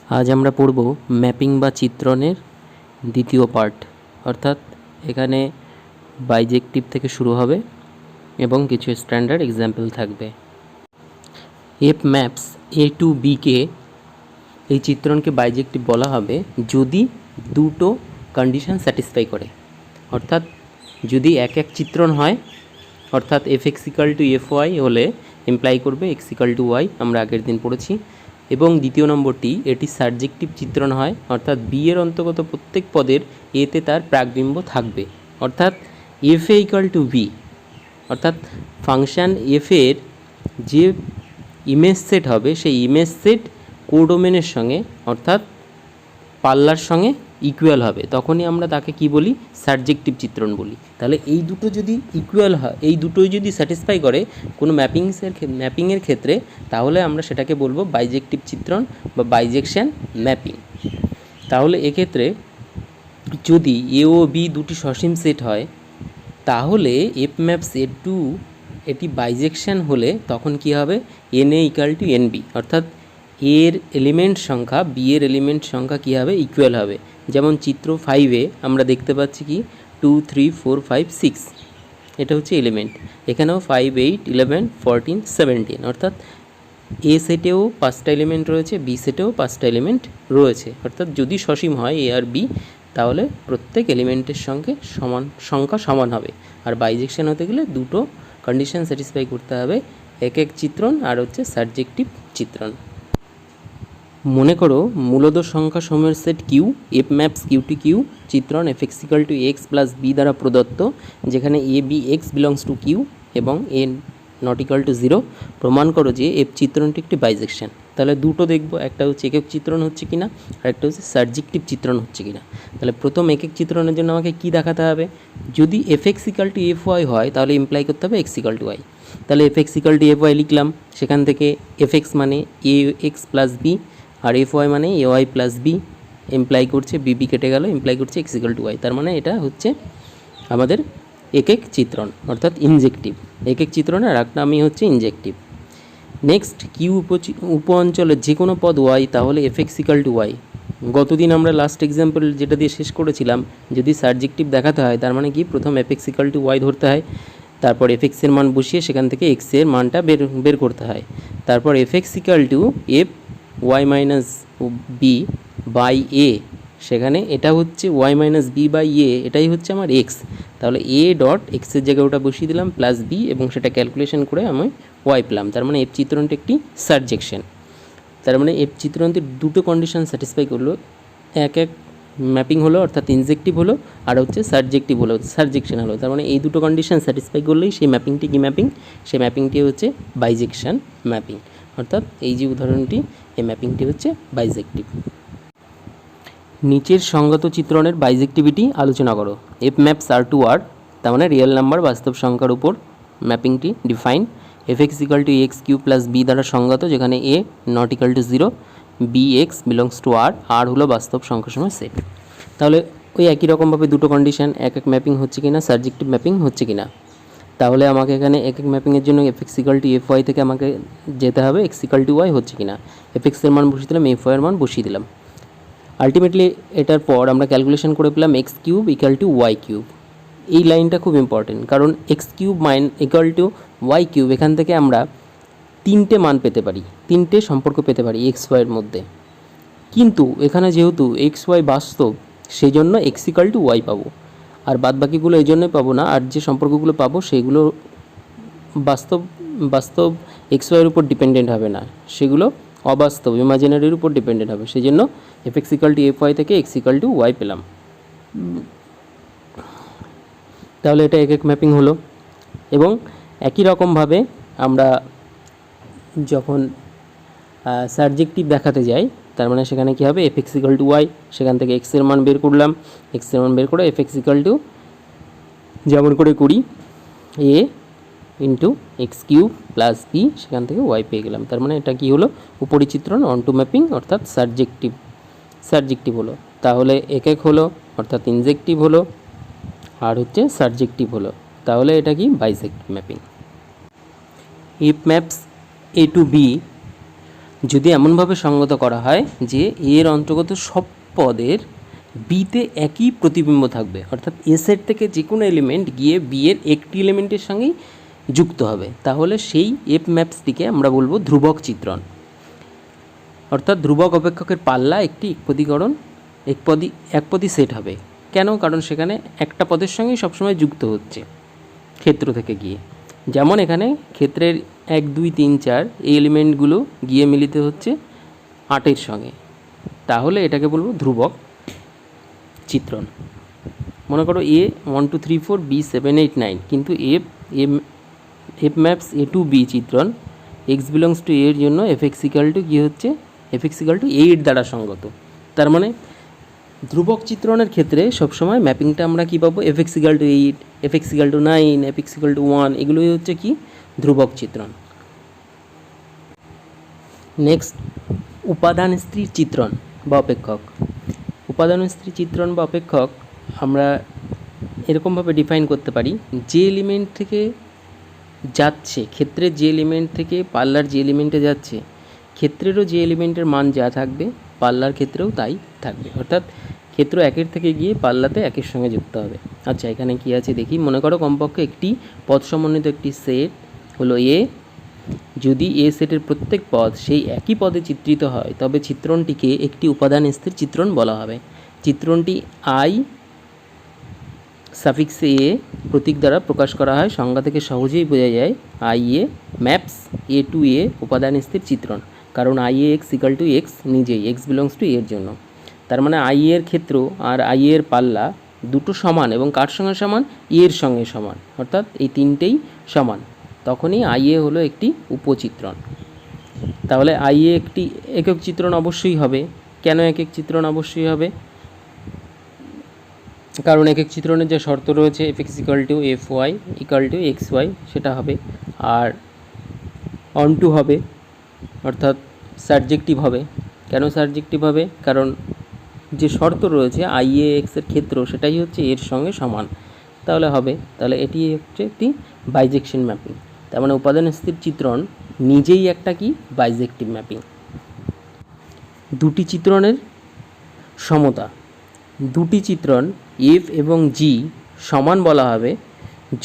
আজ আমরা পড়ব ম্যাপিং বা চিত্রণের দ্বিতীয় পার্ট, অর্থাৎ এখানে বাইজেক্টিভ থেকে শুরু হবে এবং কিছু স্ট্যান্ডার্ড এক্সাম্পল থাকবে। এফ ম্যাপস এ টু বিকে, এই চিত্রণকে বাইজেক্টিভ বলা হবে যদি দুটো কন্ডিশন স্যাটিসফাই করে, অর্থাৎ যদি এক এক চিত্রণ হয়, অর্থাৎ F X equal to F Y হলে ইমপ্লাই করবে এক্স ইকাল টু ওয়াই, আমরা আগের দিন পড়েছি। এবং দ্বিতীয় নম্বরটি, এটি সাবজেক্টিভ চিত্রণ হয়, অর্থাৎ বি এর অন্তর্গত প্রত্যেক পদের এতে তার প্রাকবিম্ব থাকবে, অর্থাৎ F A equal to B, অর্থাৎ ফাংশান এফ এর যে ইমেজ সেট হবে সেই ইমেজ সেট কোডোমেনের সঙ্গে অর্থাৎ পাল্লার সঙ্গে ইকুয়াল হবে, তখনই আমরা তাকে কি বলি, সাবজেক্টিভ চিত্রণ বলি। তাহলে এই দুটো যদি ইকুয়াল হয়, এই দুটোই যদি স্যাটিসফাই করে কোনো ম্যাপিংয়ের ক্ষেত্রে, তাহলে আমরা সেটাকে বলবো বাইজেক্টিভ চিত্রণ বা বাইজেকশন ম্যাপিং। তাহলে এক্ষেত্রে যদি এ ও বি দুটি সসীম সেট হয়, তাহলে এফ ম্যাপস এ টু এটি বাইজেকশন হলে তখন কি হবে, N A equal to N B, অর্থাৎ এর এলিমেন্ট সংখ্যা বি এর এলিমেন্ট সংখ্যা কী হবে, ইকুয়াল হবে। যেমন চিত্র 5-এ আমরা দেখতে পাচ্ছি কি 2 3 4 5 6, এটা হচ্ছে এলিমেন্ট। এখানেও 5 8 11 14 17, অর্থাৎ এ সেটেও 5টা এলিমেন্ট রয়েছে, বি সেটেও 5টা এলিমেন্ট রয়েছে। অর্থাৎ যদি সসীম হয় এ আর বি, তাহলে প্রত্যেক এলিমেন্টের সঙ্গে সংখ্যা সমান হবে। আর বাইজেকশন হতে গেলে দুটো কন্ডিশন স্যাটিসফাই করতে হবে, এক এক চিত্রণ আর হচ্ছে সাবজেক্টিভ চিত্রণ। মনে করো মূলদ সংখ্যা সমূহের set Q, F maps Q to Q, চিত্রণ F X equal to X plus B দ্বারা প্রদত্ত, যেখানে A B X belongs to Q এবং এ নট ইকাল টু 0। প্রমাণ করো যে এফ চিত্রণটি একটি বাইজেকশন। তাহলে দুটো দেখব, একটা হচ্ছে একক চিত্রণ হচ্ছে কিনা, আর একটা হচ্ছে সাবজেক্টিভ চিত্রণ হচ্ছে কিনা। তাহলে প্রথম একক চিত্রণের জন্য আমাকে কি দেখাতে হবে, যদি F X equal to F Y হয় তাহলে ইমপ্লাই করতে হবে এক্স ইকাল টু ওয়াই। তাহলে F X equal to F Y লিখলাম, সেখান থেকে এফ এক্স মানে এ এক্স প্লাস বি, আর এফ ওয়াই মানে A Y plus B, imply করছে বিবি কেটে গেল, এমপ্লাই করছে এক্স ইকাল টু ওয়াই। তার মানে এটা হচ্ছে আমাদের একক চিত্রণ, অর্থাৎ ইনজেক্টিভ। একক চিত্রণের আর একটা নামই হচ্ছে ইনজেক্টিভ। নেক্সট, কিউ উপ অঞ্চলের যে কোনো পদ ওয়াই, তাহলে F X equal to Y. গতদিন আমরা লাস্ট এক্সাম্পল যেটা দিয়ে শেষ করেছিলাম, যদি সাবজেক্টিভ দেখাতে হয় তার মানে কি, প্রথম F X equal to Y ধরতে হয়, তারপর এফ এক্সের মান বসিয়ে সেখান থেকে এক্সের মানটা বের করতে হয়, তারপর F X equal to F Y minus B by A, সেখানে এটা হচ্ছে Y minus B by A, এটাই হচ্ছে আমার এক্স। তাহলে এ ডট এক্সের জায়গায় ওটা বসিয়ে দিলাম প্লাস বি, এবং সেটা ক্যালকুলেশন করে আমি ওয়াই পেলাম। তার মানে এফ চিত্রণটি একটি সাবজেকশন। তার মানে এফ চিত্রণটি দুটো কন্ডিশন স্যাটিসফাই করলো, এক এক ম্যাপিং হলো অর্থাৎ ইনজেক্টিভ হলো, আর হচ্ছে সাবজেক্টিভ হলো সাবজেকশন হলো। তার মানে এই দুটো কন্ডিশন স্যাটিসফাই করলেই সেই ম্যাপিংটি কী ম্যাপিং, সেই ম্যাপিংটি হচ্ছে বাইজেকশন ম্যাপিং। অর্থাৎ এই যে উদাহরণটি, এই ম্যাপিংটি হচ্ছে বাইজেক্টিভ। নিচের সঙ্গত চিত্রণের বাইজেক্টিভিটি আলোচনা করো। F maps R to R, তার মানে রিয়েল নাম্বার বাস্তব সংখ্যার উপর ম্যাপিংটি define. F X equal to X Q plus B দ্বারা সংগত, যেখানে A not equal to 0, B X belongs to R, R হলো বাস্তব সংখ্যাসমূহের সেট। তাহলে ওই একই রকমভাবে দুটো কন্ডিশন, এক এক ম্যাপিং হচ্ছে কিনা, সাবজেক্টিভ ম্যাপিং হচ্ছে কিনা। তাহলে আমাকে এখানে এক এক ম্যাপিংয়ের জন্য F X equal to F Y থেকে আমাকে যেতে হবে এক্স ইকাল টু ওয়াই হচ্ছে কিনা। এফ এক্সের মান বসিয়ে দিলাম, এফ ওয়াইয়ের মান বসিয়ে দিলাম। আলটিমেটলি এটার পর আমরা ক্যালকুলেশন করে পেলাম X cube equal to Y cube. এই লাইনটা খুব ইম্পর্টেন্ট, কারণ X cube equal to Y cube, এখান থেকে আমরা তিনটে মান পেতে পারি, তিনটে সম্পর্ক পেতে পারি এক্স ওয়াইয়ের মধ্যে। কিন্তু এখানে যেহেতু এক্স ওয়াই বাস্তব, সেই জন্য এক্স ইকাল টু ওয়াই পাবো, আর বাদবাকিগুলো এই জন্যই পাবো না। আর যে সম্পর্কগুলো পাবো সেগুলো বাস্তব এক্স ওয়াইয়ের উপর ডিপেন্ডেন্ট হবে না, সেগুলো অবাস্তব ইমাজিনারির উপর ডিপেন্ডেন্ট হবে। সেই জন্য F X equal to F Y থেকে এক্স ইকাল টু ওয়াই পেলাম। তাহলে এটা এক এক ম্যাপিং হলো। এবং একই রকমভাবে আমরা যখন সাবজেক্টিভ দেখাতে যাই, তার মানে সেখানে কী হবে, F X equal to Y, সেখান থেকে এক্সের মান বের করলাম, এক্সের মান বের করে এফ এক্স ইকাল টু যেমন করে করি A into X cube plus B, সেখান থেকে ওয়াই পেয়ে গেলাম। তার মানে এটা কী হলো, উপরিচিত্রণ অন টু ম্যাপিং, অর্থাৎ সাবজেক্টিভ হলো। তাহলে এক এক হলো অর্থাৎ ইনজেক্টিভ হলো, আর হচ্ছে সাবজেক্টিভ হলো। তাহলে এটা কি বাইজেক্টিভ mapping. F maps A to B, যদি এমনভাবে সঙ্গত করা হয় যে এর অন্তর্গত সব পদের বিতে একই প্রতিবিম্ব থাকবে, অর্থাৎ এ সেট থেকে যে কোনো এলিমেন্ট গিয়ে বি এর একটি এলিমেন্টের সঙ্গেই যুক্ত হবে, তাহলে সেই এফ ম্যাপসটিকে আমরা বলবো ধ্রুবক চিত্রণ। অর্থাৎ ধ্রুবক অপেক্ষকের পাল্লা একটি একপদী সেট হবে। কেন? কারণ সেখানে একটা পদের সঙ্গেই সবসময় যুক্ত হচ্ছে ক্ষেত্র থেকে গিয়ে। যেমন এখানে ক্ষেত্রের 1 2 3 4 এই এলিমেন্টগুলো গিয়ে মিলিত হচ্ছে 8-এর সঙ্গে, তাহলে এটাকে বলবো ধ্রুবক চিত্রণ। মনে করো এ 1 2 3 4 বি 7 8 9, কিন্তু F maps A to B চিত্রণ এক্স বিলংস টু এর জন্য এফ এক্স ইকাল টু কী হচ্ছে, এফ এক্স ইকাল টু 8 দ্বারা সঙ্গত। তার মানে ধ্রুবক চিত্রণের ক্ষেত্রে সবসময় ম্যাপিংটা আমরা কী পাবো, F X equal two 8, F X equal two 9, F X equal to 1, এগুলোই হচ্ছে কি ধ্রুবক চিত্রণ। নেক্সট, উপাদান স্থির চিত্রণ বা অপেক্ষক। উপাদান স্থির চিত্রণ বা অপেক্ষক আমরা এরকমভাবে ডিফাইন করতে পারি, যে এলিমেন্ট থেকে যাচ্ছে, ক্ষেত্রের যে এলিমেন্ট থেকে পাল্লার যে এলিমেন্টে যাচ্ছে, ক্ষেত্রেরও যে এলিমেন্টের মান যা থাকবে পাল্লার ক্ষেত্রেও তাই থাকবে। অর্থাৎ ক্ষেত্র 1-এর থেকে গিয়ে পাল্লাতে 1-এর সঙ্গে যুক্ত হবে। আচ্ছা, এখানে কি আছে দেখি। মনে করো কমপক্ষে একটি পদ সমন্বিত একটি সেট হলো এ। যদি এ সেটের প্রত্যেক পদ সেই একই পদে চিত্রিত হয় তবে চিত্রণটিকে একটি উপাদান স্থির চিত্রণ বলা হবে। চিত্রণটি আই সাফিক্স এ প্রতীক দ্বারা প্রকাশ করা হয়। সংজ্ঞা থেকে সহজেই বোঝা যায় I A maps A to A উপাদান স্থির চিত্রণ, কারণ I A X equal to X নিজেই এক্স বিলংস টু এর জন্য। তার মানে আই এর ক্ষেত্র আর আই এর পাল্লা দুটো সমান, এবং কার সঙ্গে সমান, এর সঙ্গে সমান, অর্থাৎ এই তিনটেই সমান, তখনই আই এ হলো একটি উপচিত্রণ। তাহলে আই এ একটি একক চিত্রণ অবশ্যই হবে। কেন একক চিত্রণ অবশ্যই হবে? কারণ একক চিত্রণের যে শর্ত রয়েছে F X equal to F Y equal to X Y, সেটা হবে। আর অন টু হবে, অর্থাৎ সাবজেক্টিভ হবে। কেন সাবজেক্টিভ হবে? কারণ যে শর্ত রয়েছে আই এ এক্সের ক্ষেত্র সেটাই হচ্ছে এর সঙ্গে সমান, তাহলে হবে। তাহলে এটি হচ্ছে একটি বাইজেকশন ম্যাপিং। তার মানে উপাদান স্থির চিত্রণ নিজেই একটা কি বাইজেক্টিভ ম্যাপিং। দুটি চিত্রণের সমতা। দুটি চিত্রণ এফ এবং জি সমান বলা হবে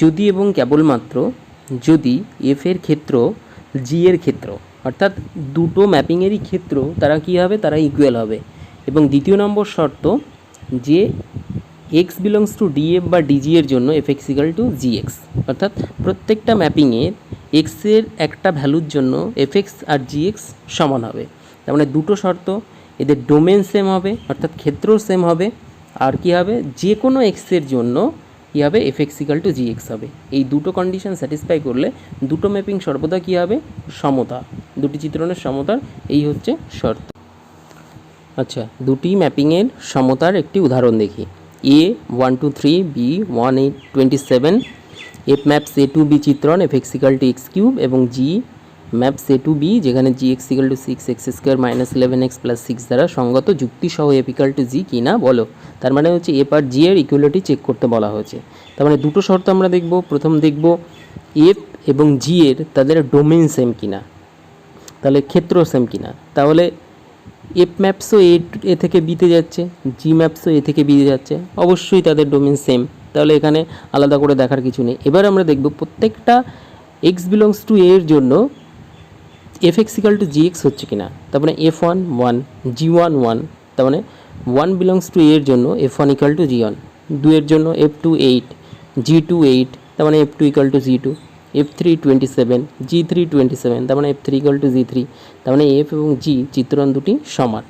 যদি এবং কেবলমাত্র যদি এফ এর ক্ষেত্র জি এর ক্ষেত্র, অর্থাৎ দুটো ম্যাপিংয়েরই ক্ষেত্র তারা কী হবে, তারা ইকুয়াল হবে। এবং দ্বিতীয় নম্বর শর্ত যে এক্স বিলংস টু ডিএফ বা ডিজি এর জন্য F X equal to G x, অর্থাৎ প্রত্যেকটা ম্যাপিংয়ের এক্সের একটা ভ্যালুর জন্য এফ এক্স আর জি এক্স সমান হবে। তার মানে দুটো শর্ত, এদের ডোমেন সেম হবে, অর্থাৎ ক্ষেত্রও সেম হবে, আর কী হবে, যে কোনো এক্সের জন্য কী হবে, F X equal to G x হবে। এই দুটো কন্ডিশন স্যাটিসফাই করলে দুটো ম্যাপিং সর্বদা কী হবে, সমতা। দুটি চিত্রণের সমতার এই হচ্ছে শর্ত। আচ্ছা, দুটি ম্যাপিংয়ের সমতার একটি উদাহরণ দেখি। A 1 2 3 B 1 8 27, F maps A to B চিত্রণ F X equal to X cube, এবং G maps A to B যেখানে G X equal to 6 X square minus 11 X plus 6 দ্বারা সঙ্গত যুক্তি সহ এফ ইকাল টু জি কিনা বলো। তার মানে হচ্ছে এফ আর জি এর ইকুয়ালিটি চেক করতে বলা হয়েছে। তার মানে দুটো শর্ত আমরা দেখব। প্রথম দেখব এফ এবং জি এর তাদের ডোমেন সেম কিনা, তাহলে ক্ষেত্র সেম কিনা। তাহলে এফ ম্যাপসও এ থেকে বিতে যাচ্ছে, জি ম্যাপসও এ থেকে বিতে যাচ্ছে, অবশ্যই তাদের ডোমেন সেম, তাহলে এখানে আলাদা করে দেখার কিছু নেই। এবার আমরা দেখব প্রত্যেকটা এক্স বিলংস টু এর জন্য F X equal to G X হচ্ছে কিনা। তার মানে F one one, G one one, তার মানে ওয়ান বিলংস টু এর জন্য F one equal to G one, 2-এর জন্য এফ টু 8, জি টু 8, তার মানে F two equal to G two, F three 27, G three 27, তার মানে F three equal to G three. তার মানে এফ এবং জি চিত্রণ দুটি সমান,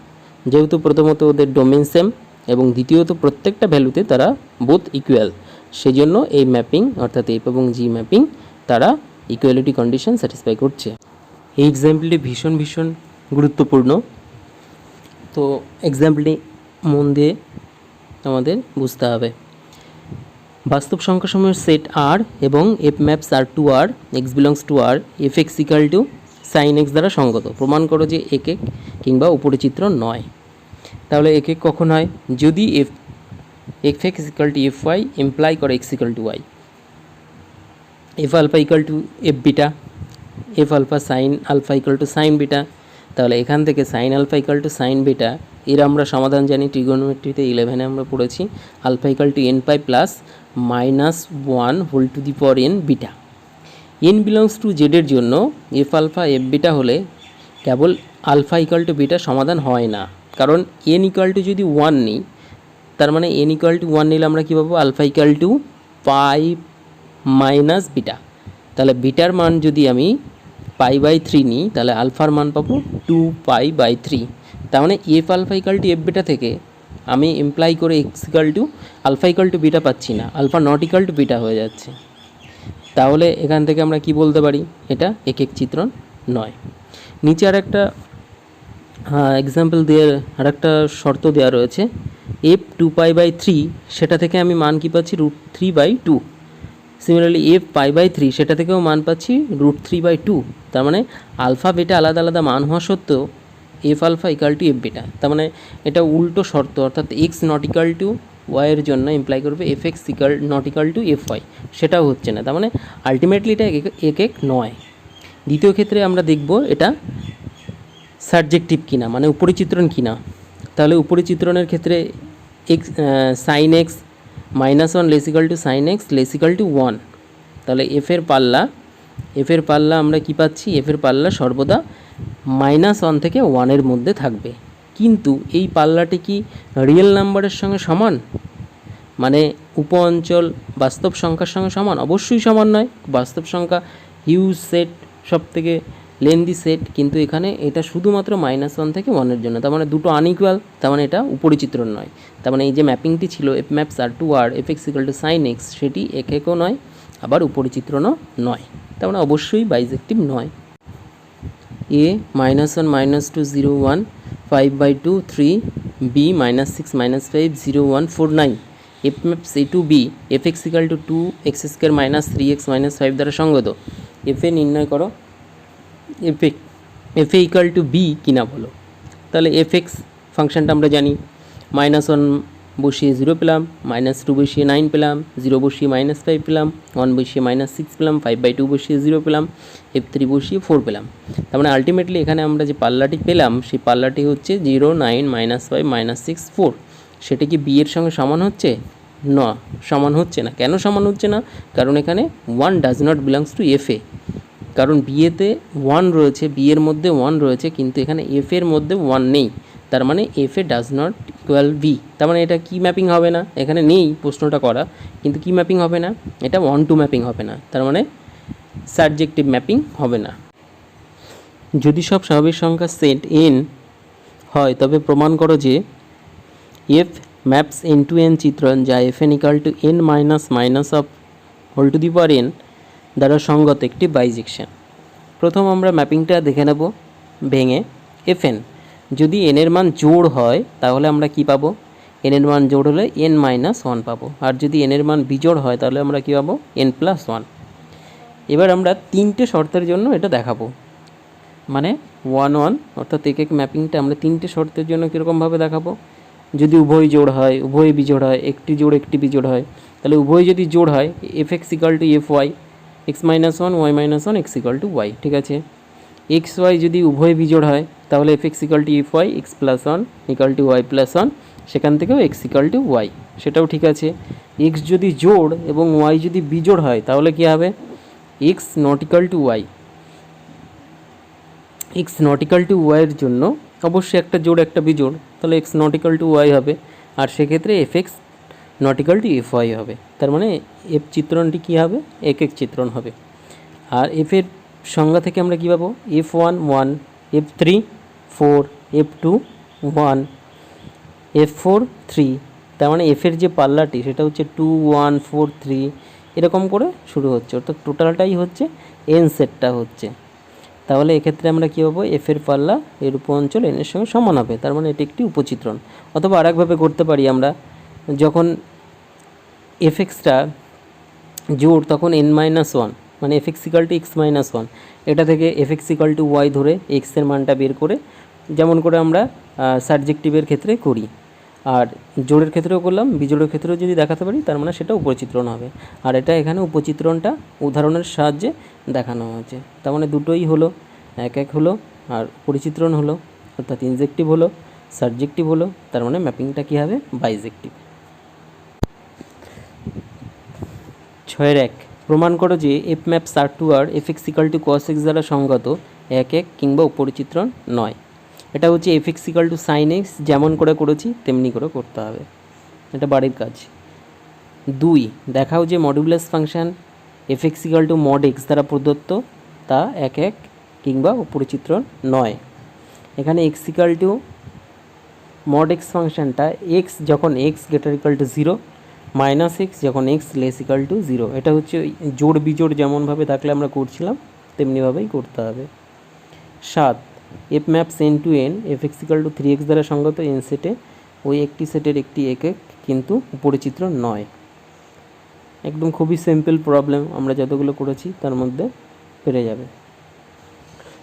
যেহেতু প্রথমত ওদের ডোমেন সেম এবং দ্বিতীয়ত প্রত্যেকটা ভ্যালুতে তারা বোথ ইকুয়াল, সেজন্য এই ম্যাপিং অর্থাৎ এফ এবং জি ম্যাপিং তারা ইকুয়ালিটি কন্ডিশন স্যাটিসফাই করছে। এই এক্সাম্পলটি ভীষণ ভীষণ গুরুত্বপূর্ণ, তো এক্সাম্পলটি মন দিয়ে আমাদের বুঝতে হবে। বাস্তব সংখ্যাসমূহের সেট আর এবং F maps R to R, X belongs to R, F X equal to sine X দ্বারা সঙ্গত। প্রমাণ করো যে একক কিংবা উপরিচিত্র নয়। তাহলে একক কখন হয়? যদি F X equal to F Y imply করে X equal to Y, F alpha equal to F beta, F alpha sine alpha equal to sine beta, তাহলে এখান থেকে sine alpha equal to sine beta, এর আমরা সমাধান জানি ট্রিগোনোমেট্রিতে 11-এ আমরা পড়েছি, alpha equal to N pi plus -1 whole to the power N beta. N belongs to জেডের জন্য এফ আলফা এফ বিটা হলে কেবল আলফা ইকাল টু বিটা সমাধান হয় না, কারণ এন ইকাল টু যদি 1 নিই, তার মানে এন ইকাল টু 1 নিলে আমরা কী পাবো, alpha equal to pi minus beta. তাহলে বিটার মান যদি আমি π/3 নিই, তাহলে আলফার মান পাবো 2π/3। তার মানে F alpha equal to F beta থেকে আমি ইমপ্লাই করে X equal to alpha equal to beta পাচ্ছি না, alpha not equal to beta হয়ে যাচ্ছে। তাহলে এখান থেকে আমরা কি বলতে পারি, এটা একক চিত্রণ নয়। নিচে আর একটা এক্সাম্পল দিয়ে আর একটা শর্ত দেওয়া রয়েছে, এফ 2π/3, সেটা থেকে আমি মান কী পাচ্ছি, √3/2। সিমিলারলি এফ π/3, সেটা থেকেও মান পাচ্ছি √3/2। তার মানে আলফা বিটা আলাদা আলাদা মান হওয়া সত্ত্বেও F alpha equal to F beta, তার মানে এটা উল্টো শর্ত, অর্থাৎ এক্স নট ইকাল টু ওয়াইয়ের জন্য ইমপ্লাই করবে F X not equal to F Y, সেটাও হচ্ছে না। তার মানে আলটিমেটলি এটা একক নয়। দ্বিতীয় ক্ষেত্রে আমরা দেখব এটা সাবজেক্টিভ কিনা, মানে উপরিচিত্রণ কিনা। তাহলে উপরিচিত্রণের ক্ষেত্রে X sine X -1 less equal to sine X less equal to 1। তাহলে এফের পাল্লা আমরা কি পাচ্ছি, এফের পাল্লা সর্বদা -1 থেকে 1-এর মধ্যে থাকবে। কিন্তু এই পাল্লাটি কি রিয়েল নাম্বারের সঙ্গে সমান, মানে উপ অঞ্চল বাস্তব সংখ্যার সঙ্গে সমান? অবশ্যই সমান নয়। বাস্তব সংখ্যা হিউজ সেট, সব থেকে লেন্দি সেট, কিন্তু এখানে এটা শুধুমাত্র -1 থেকে 1-এর জন্য, তার মানে দুটো আনইকুয়াল, তার মানে এটা উপরিচিত্রণ নয়। তার মানে এই যে ম্যাপিংটি ছিল F maps R to R F X equal to sine X, সেটি এককও নয়, আবার উপরিচিত্রণও নয়, তার মানে অবশ্যই বাইজেক্টিভ নয়। A -1 -2 0 1 5/2 3 B -6 -5 0 1 4 9 F maps A to B F X equal to 2x² -3x -5 দ্বারা সঙ্গত। এফ এ নির্ণয় করো F A equal to B কিনা বলো। তাহলে এফ এক্স ফাংশনটা আমরা জানি, -1 বসিয়ে 0 পেলাম, -2 বসিয়ে 9 পেলাম, 0 বসিয়ে -5 পেলাম, 1 বসিয়ে -6 পেলাম, 5/2 বসিয়ে 0 পেলাম, f3 বসিয়ে 4 পেলাম। তার মানে আলটিমেটলি এখানে আমরা যে পাল্লাটি পেলাম, সেই পাল্লাটি হচ্ছে 0 9 -5 -6 4। সেটা কি বি এর সঙ্গে সমান হচ্ছে? না, সমান হচ্ছে না। কেন সমান হচ্ছে না? কারণ এখানে 1 does not belongs to F এ, কারণ বিএতে 1 রয়েছে, বি এর মধ্যে 1 রয়েছে, কিন্তু এখানে এফ এর মধ্যে 1 নেই। তার মানে F A does not equal B. তার মানে এটা কি ম্যাপিং হবে না, এখানে নেই প্রশ্নটা করা, কিন্তু কি ম্যাপিং হবে না, এটা 1-2 ম্যাপিং হবে না, তার মানে সাবজেক্টিভ ম্যাপিং হবে না। যদি সব স্বাভাবিক সংখ্যা সেট এন হয়, তবে প্রমাণ করো যে F maps N to N চিত্রণ, যা F N equal to N minus minus of whole to the power N দ্বারা সঙ্গত একটি বাইজেকশন। প্রথম আমরা ম্যাপিংটা দেখে নেব ভেঙে। এফ এন যদি এন এর মান জোড় হয়, তাহলে আমরা কি পাবো, এন এর মান জোড় হলে n-1 পাবো, আর যদি এন এর মান বিজোড় হয়, তাহলে আমরা কি পাবো, n+1। এবার আমরা 3টে শর্তের জন্য এটা দেখাবো, মানে 1-1 অর্থাৎ এক ম্যাপিংটা আমরা 3টে শর্তের জন্য কীরকমভাবে দেখাবো। যদি উভয় জোড় হয়, উভয় বিজোড় হয়, একটি জোড় একটি বিজোড় হয়, তাহলে উভয় যদি জোড় হয় F X equal to F Y x-1 y-1 x equal to Y, ঠিক আছে। এক্স ওয়াই যদি উভয় বিজোড় হয়, তাহলে F X equal to F Y x+1 equal to y+1, সেখান থেকেও x ইকাল টু ওয়াই, সেটাও ঠিক আছে। এক্স যদি জোড় এবং ওয়াই যদি বিজোড় হয়, তাহলে কী হবে, X not equal to Y, X not equal to ওয়াইয়ের জন্য অবশ্যই একটা জোড় একটা বিজোড়, তাহলে X not equal to Y হবে, আর সেক্ষেত্রে F X not equal to F Y হবে। তার মানে এফ চিত্রণটি কী হবে, এক চিত্রণ হবে। আর এফের সংজ্ঞা থেকে আমরা কী পাবো, f1 1, f3 4, f2 1, f4 3। তার মানে এফের যে পাল্লাটি সেটা হচ্ছে 2 1 4 3 এরকম করে শুরু হচ্ছে, অর্থাৎ টোটালটাই হচ্ছে এন সেটটা হচ্ছে। তাহলে এক্ষেত্রে আমরা কী পাবো, এফের পাল্লা এর উপ অঞ্চল এনের সঙ্গে সমান হবে, তার মানে এটি একটি উপচিত্রণ। অথবা আরেকভাবে করতে পারি আমরা, যখন এফ এক্সটা জোড় তখন n-1, মানে F X equal two x-1, এটা থেকে F X equal to Y ধরে এক্সের মানটা বের করে, যেমন করে আমরা সাবজেক্টিভের ক্ষেত্রে করি, আর জোড়ের ক্ষেত্রেও করলাম, বিজোড়ের ক্ষেত্রেও যদি দেখাতে পারি, তার মানে সেটা উপচিত্রণ হবে। আর এটা এখানে উপচিত্রণটা উদাহরণের সাহায্যে দেখানো হয়েছে, তার মানে দুটোই হলো, এক হলো আর পরিচিত্রণ হলো, অর্থাৎ ইনজেক্টিভ হলো, সাবজেক্টিভ হলো, তার মানে ম্যাপিংটা কী হবে, বাইজেক্টিভ। 6-1 প্রমাণ করো যে F maps R to R F X equal to cos X দ্বারা সংগত এক এক কিংবা উপরিচিত্রণ নয়। এটা হচ্ছে F X equal to sine X, যেমন করে করেছি তেমনি করে করতে হবে, এটা বাড়ির কাজ। 2 দেখাও যে modulus function F X equal two mod x দ্বারা প্রদত্ত তা এক এক কিংবা উপরিচিত্রণ নয়। এখানে x equal two mod x ফাংশনটা এক্স যখন x greater equal to 0 minus x যখন এক্স লেস ইকাল টু 0, এটা হচ্ছে জোড় বিজোড় যেমনভাবে থাকলে আমরা করছিলাম তেমনিভাবেই করতে হবে। 7 F maps N to N F X equal to 3x দ্বারা সংগত এন সেটে ওই একটি সেটের একটি একক কিন্তু উপরিচিত্র নয়। একদম খুবই সিম্পল প্রবলেম, আমরা যতগুলো করেছি তার মধ্যে পেরে যাবে।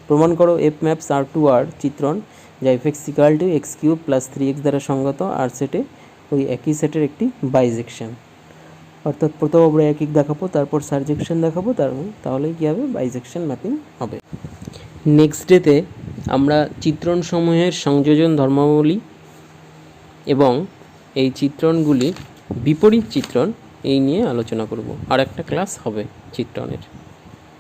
প্রমাণ করো এফ ম্যাপস আর টু আর চিত্রণ যা F X equal to X cube plus 3x দ্বারা সংগত আর সেটে ওই একই সেটের একটি বাইজেকশন। অর্থাৎ প্রথম আমরা একক দেখাবো, তারপর সারজেকশন দেখাবো, তাহলেই কী হবে, বাইজেকশন ম্যাপিং হবে। নেক্সট ডেতে আমরা চিত্রণসমূহের সংযোজন ধর্মাবলী এবং এই চিত্রণগুলির বিপরীত চিত্রণ এই নিয়ে আলোচনা করব। আর একটা ক্লাস হবে চিত্রণের।